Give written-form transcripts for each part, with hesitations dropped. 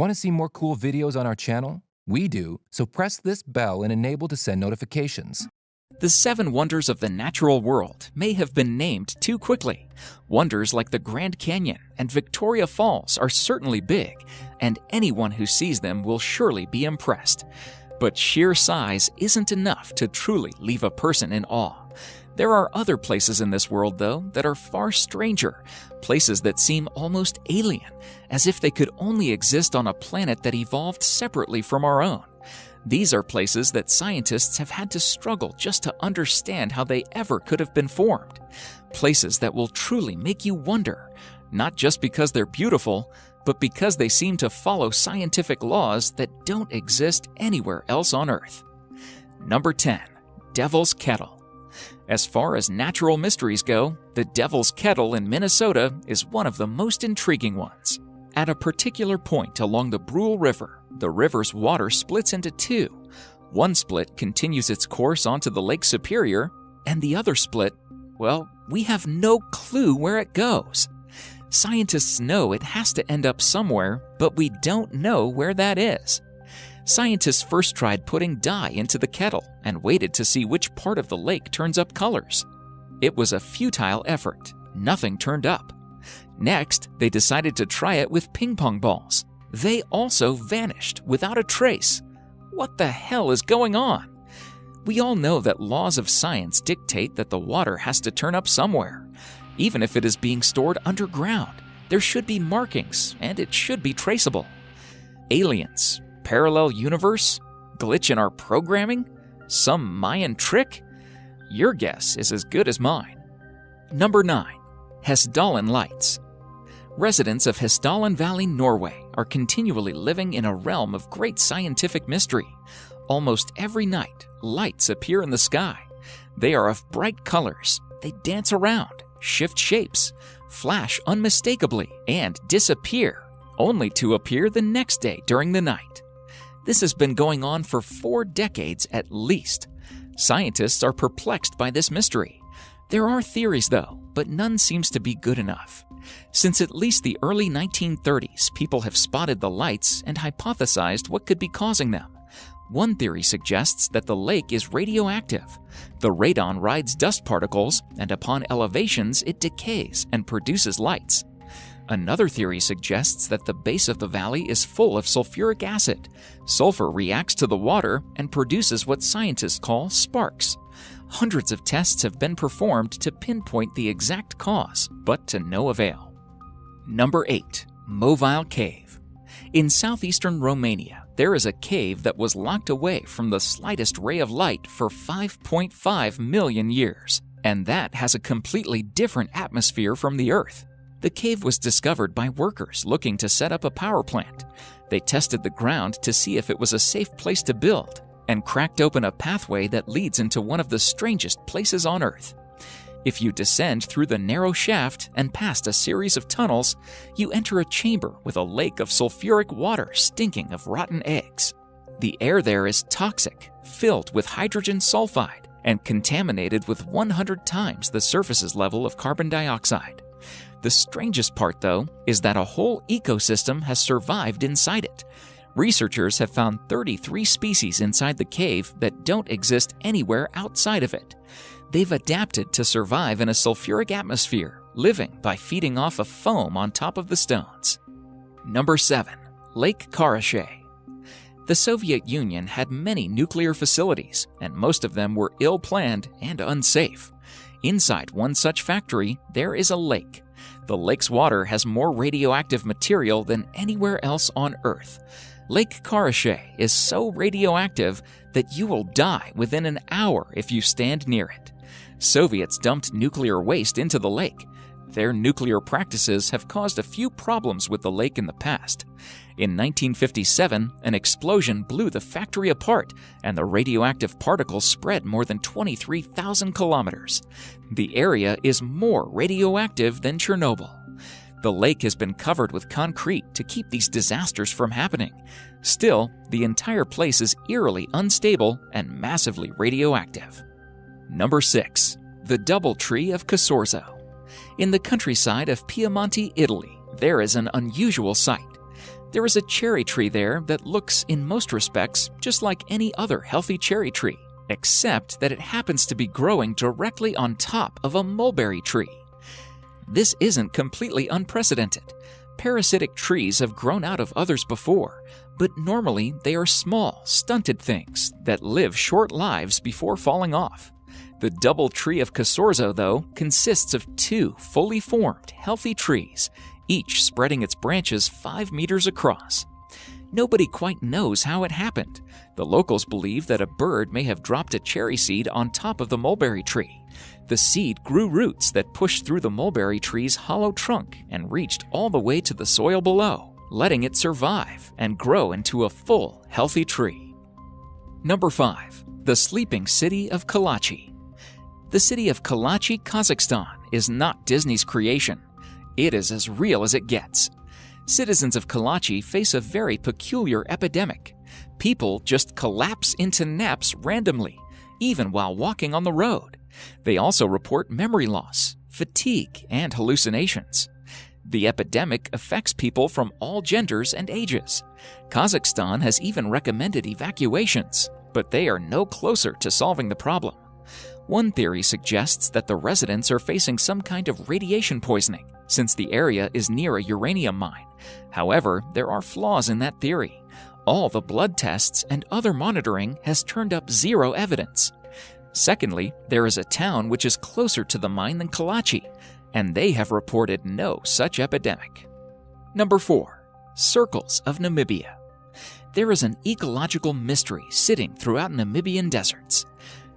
Want to see more cool videos on our channel? We do, so press this bell and enable to send notifications. The 7 wonders of the natural world may have been named too quickly. Wonders like the Grand Canyon and Victoria Falls are certainly big, and anyone who sees them will surely be impressed. But sheer size isn't enough to truly leave a person in awe. There are other places in this world, though, that are far stranger, places that seem almost alien, as if they could only exist on a planet that evolved separately from our own. These are places that scientists have had to struggle just to understand how they ever could have been formed. Places that will truly make you wonder, not just because they're beautiful, but because they seem to follow scientific laws that don't exist anywhere else on Earth. Number 10. Devil's Kettle. As far as natural mysteries go, the Devil's Kettle in Minnesota is one of the most intriguing ones. At a particular point along the Brule River, the river's water splits into 2. One split continues its course onto the Lake Superior, and the other split, well, we have no clue where it goes. Scientists know it has to end up somewhere, but we don't know where that is. Scientists first tried putting dye into the kettle and waited to see which part of the lake turns up colors. It was a futile effort. Nothing turned up. Next, they decided to try it with ping pong balls. They also vanished without a trace. What the hell is going on? We all know that laws of science dictate that the water has to turn up somewhere. Even if it is being stored underground, there should be markings and it should be traceable. Aliens, parallel universe, glitch in our programming, some Mayan trick? Your guess is as good as mine. Number 9. Hessdalen Lights. Residents of Hessdalen Valley, Norway, are continually living in a realm of great scientific mystery. Almost every night, lights appear in the sky. They are of bright colors. They dance around, shift shapes, flash unmistakably, and disappear, only to appear the next day during the night. This has been going on for 4 decades at least. Scientists are perplexed by this mystery. There are theories, though, but none seems to be good enough. Since at least the early 1930s, people have spotted the lights and hypothesized what could be causing them. One theory suggests that the lake is radioactive. The radon rides dust particles, and upon elevations, it decays and produces lights. Another theory suggests that the base of the valley is full of sulfuric acid. Sulfur reacts to the water and produces what scientists call sparks. Hundreds of tests have been performed to pinpoint the exact cause, but to no avail. Number 8. Movile Cave. In southeastern Romania, there is a cave that was locked away from the slightest ray of light for 5.5 million years, and that has a completely different atmosphere from the Earth. The cave was discovered by workers looking to set up a power plant. They tested the ground to see if it was a safe place to build, and cracked open a pathway that leads into one of the strangest places on Earth. If you descend through the narrow shaft and past a series of tunnels, you enter a chamber with a lake of sulfuric water stinking of rotten eggs. The air there is toxic, filled with hydrogen sulfide, and contaminated with 100 times the surface's level of carbon dioxide. The strangest part, though, is that a whole ecosystem has survived inside it. Researchers have found 33 species inside the cave that don't exist anywhere outside of it. They've adapted to survive in a sulfuric atmosphere, living by feeding off of foam on top of the stones. Number 7. Lake Karachay. The Soviet Union had many nuclear facilities, and most of them were ill-planned and unsafe. Inside one such factory, there is a lake. The lake's water has more radioactive material than anywhere else on Earth. Lake Karachay is so radioactive that you will die within an hour if you stand near it. Soviets dumped nuclear waste into the lake. Their nuclear practices have caused a few problems with the lake in the past. In 1957, an explosion blew the factory apart, and the radioactive particles spread more than 23,000 kilometers. The area is more radioactive than Chernobyl. The lake has been covered with concrete to keep these disasters from happening. Still, the entire place is eerily unstable and massively radioactive. Number 6. The Doubletree of Casorzo. In the countryside of Piemonte, Italy, there is an unusual sight. There is a cherry tree there that looks, in most respects, just like any other healthy cherry tree, except that it happens to be growing directly on top of a mulberry tree. This isn't completely unprecedented. Parasitic trees have grown out of others before, but normally they are small, stunted things that live short lives before falling off. The double tree of Casorzo, though, consists of 2 fully formed, healthy trees, each spreading its branches 5 meters across. Nobody quite knows how it happened. The locals believe that a bird may have dropped a cherry seed on top of the mulberry tree. The seed grew roots that pushed through the mulberry tree's hollow trunk and reached all the way to the soil below, letting it survive and grow into a full, healthy tree. Number 5. The sleeping city of Kalachi. The city of Kalachi, Kazakhstan, is not Disney's creation. It is as real as it gets. Citizens of Kalachi face a very peculiar epidemic. People just collapse into naps randomly, even while walking on the road. They also report memory loss, fatigue, and hallucinations. The epidemic affects people from all genders and ages. Kazakhstan has even recommended evacuations, but they are no closer to solving the problem. One theory suggests that the residents are facing some kind of radiation poisoning, since the area is near a uranium mine. However, there are flaws in that theory. All the blood tests and other monitoring has turned up zero evidence. Secondly, there is a town which is closer to the mine than Kalachi, and they have reported no such epidemic. Number 4. Circles of Namibia. There is an ecological mystery sitting throughout Namibian deserts.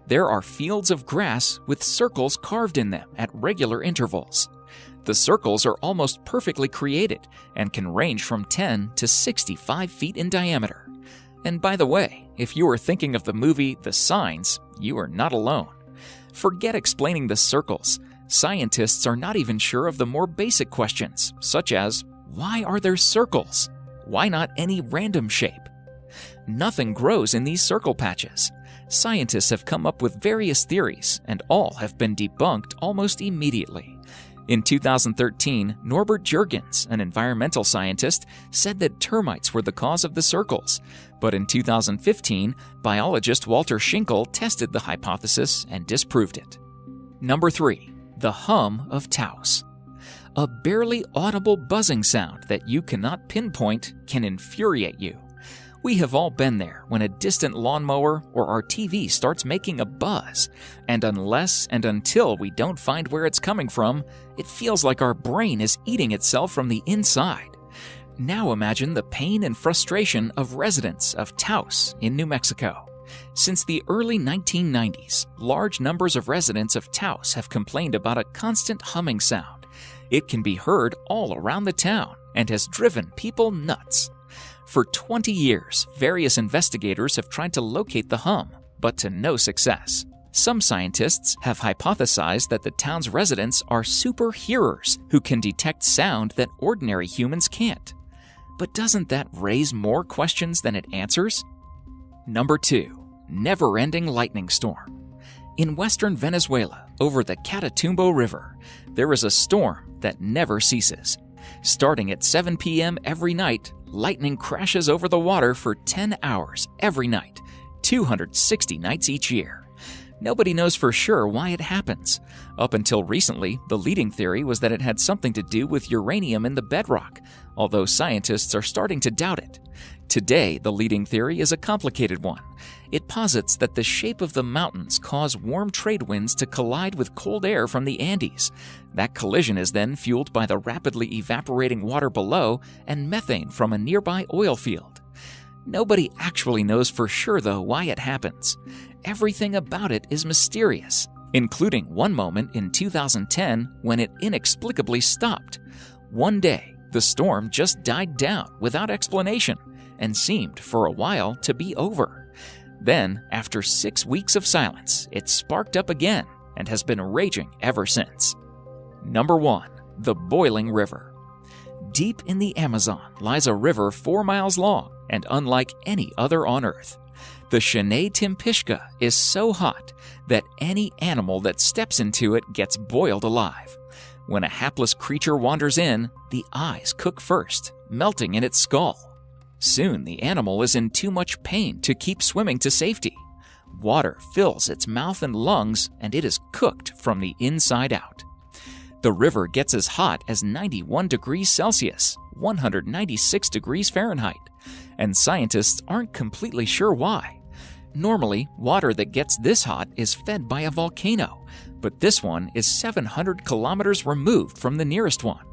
There are fields of grass with circles carved in them at regular intervals. The circles are almost perfectly created and can range from 10 to 65 feet in diameter. And by the way, if you are thinking of the movie The Signs, you are not alone. Forget explaining the circles. Scientists are not even sure of the more basic questions, such as, why are there circles? Why not any random shape? Nothing grows in these circle patches. Scientists have come up with various theories, and all have been debunked almost immediately. In 2013, Norbert Jurgens, an environmental scientist, said that termites were the cause of the circles. But in 2015, biologist Walter Schinkel tested the hypothesis and disproved it. Number 3. The hum of Taos. A barely audible buzzing sound that you cannot pinpoint can infuriate you. We have all been there when a distant lawnmower or our TV starts making a buzz, and unless and until we don't find where it's coming from, it feels like our brain is eating itself from the inside. Now imagine the pain and frustration of residents of Taos in New Mexico. Since the early 1990s, large numbers of residents of Taos have complained about a constant humming sound. It can be heard all around the town and has driven people nuts. For 20 years, various investigators have tried to locate the hum, but to no success. Some scientists have hypothesized that the town's residents are super hearers who can detect sound that ordinary humans can't. But doesn't that raise more questions than it answers? Number 2. Never-ending lightning storm. In western Venezuela, over the Catatumbo River, there is a storm that never ceases. Starting at 7 p.m. every night, lightning crashes over the water for 10 hours every night, 260 nights each year. Nobody knows for sure why it happens. Up until recently, the leading theory was that it had something to do with uranium in the bedrock, although scientists are starting to doubt it. Today, the leading theory is a complicated one. It posits that the shape of the mountains cause warm trade winds to collide with cold air from the Andes. That collision is then fueled by the rapidly evaporating water below and methane from a nearby oil field. Nobody actually knows for sure, though, why it happens. Everything about it is mysterious, including one moment in 2010 when it inexplicably stopped. One day, the storm just died down without explanation and seemed for a while to be over. Then, after 6 weeks of silence, it sparked up again and has been raging ever since. Number 1. The Boiling River. Deep in the Amazon lies a river 4 miles long and unlike any other on Earth. The Shenandoah Timpishka is so hot that any animal that steps into it gets boiled alive. When a hapless creature wanders in, the eyes cook first, melting in its skull. Soon the animal is in too much pain to keep swimming to safety. Water fills its mouth and lungs, and it is cooked from the inside out. The river gets as hot as 91 degrees Celsius, 196 degrees Fahrenheit, and scientists aren't completely sure why. Normally, water that gets this hot is fed by a volcano, but this one is 700 kilometers removed from the nearest one.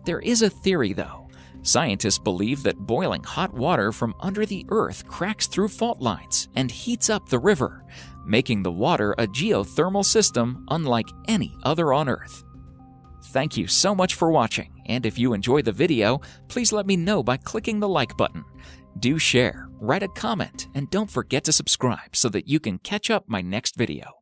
There is a theory, though. Scientists believe that boiling hot water from under the earth cracks through fault lines and heats up the river, making the water a geothermal system unlike any other on Earth. Thank you so much for watching, and if you enjoyed the video, please let me know by clicking the like button. Do share, write a comment, and don't forget to subscribe so that you can catch up my next video.